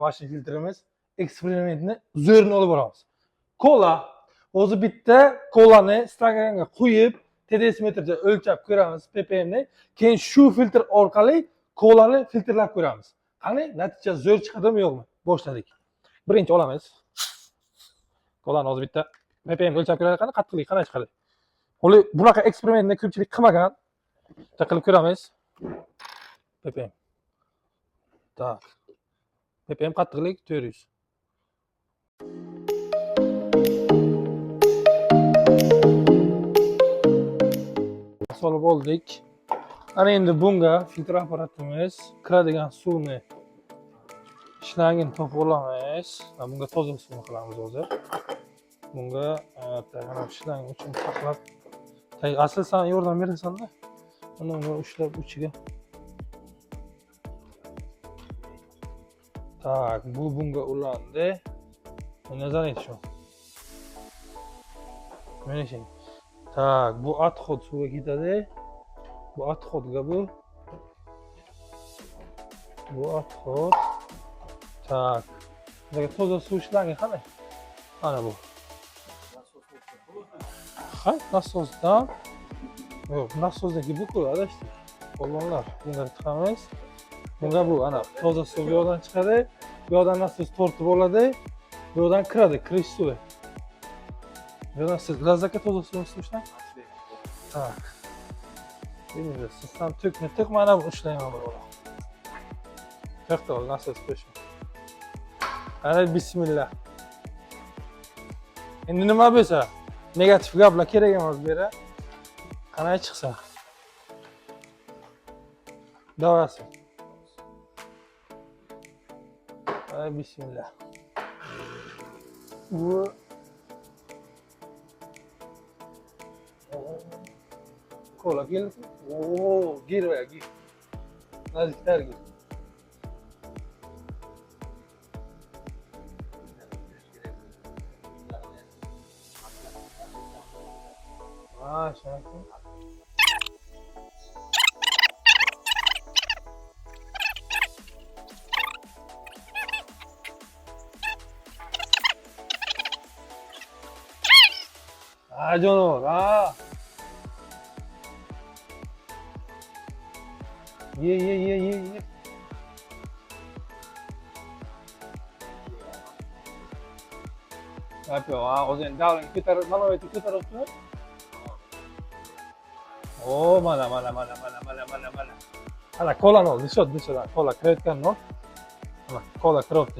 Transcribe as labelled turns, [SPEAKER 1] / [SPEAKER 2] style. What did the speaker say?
[SPEAKER 1] Mashina filtrimiz eksperimentni zo'rini olib boramiz. Kola o'zi bitta kolani staganga quyib, TDS-metrda o'lchab ko'ramiz ppmni. Keyin shu filtr orqali kolani filtrlab ko'ramiz. Qani natija zo'r chiqadimi yo'qmi? Boshladik. Birinchi olamiz. Kolani o'zi bitta ppm o'lchab ko'rar ekan, qattiqligi qanday chiqadi? Hali bunaqa eksperimentni ko'pchilik qilmagan. Bitta qilib ko'ramiz. ppm. Tak. ppm qattiqlik 400. Solib oldik. Ana endi bunga filtr apparatimiz kiradigan suvni shlangini topib olamiz. Bunga toza suvni qilamiz hozir. Bunga mana shlang uchun saqlab. Asl sen yordam berasan-da. Uni ushlab uchiga. Tak, bu bunga ulandi. Nazar et shu. Mana shu. Tak, bu отход suvga ketadi. Bu отходga bu. Bu отход. Tak. Bunga toza suv shlangi qani? Ana bu. Ha, nasosdan. Yo'q, nasosdagi bu-ku, adashdik. Qo'lonlar. Bunga tiqamiz. Bunga bu ana toza suv bu yoqdan chiqadi. Bu yoqdan nasos tortib oladi. Bu yoqdan kiradi, kirish suvi. Bu yoqdan siz lazzaka toza suvni ishlang. Tak. Endi siz ham tiq mana bu ishlayman bor. Tiqdi ol nasos qo'shing. Ana bismillah. Endi nima bo'lsa, negativ gaplar kerak emas bu yerda. Qanday chiqsa. Davasi. Ay bismillah. Bu kola geldi. Oo, gir veya gir. Nazikler gir. Şarkı. Canavar. Ye. Ne yapıyor? O zaman davran kütar olsun. O mana. Ana kola oldu. Dışarıdan kola kirayotgan no. Ana kola kirayotdi.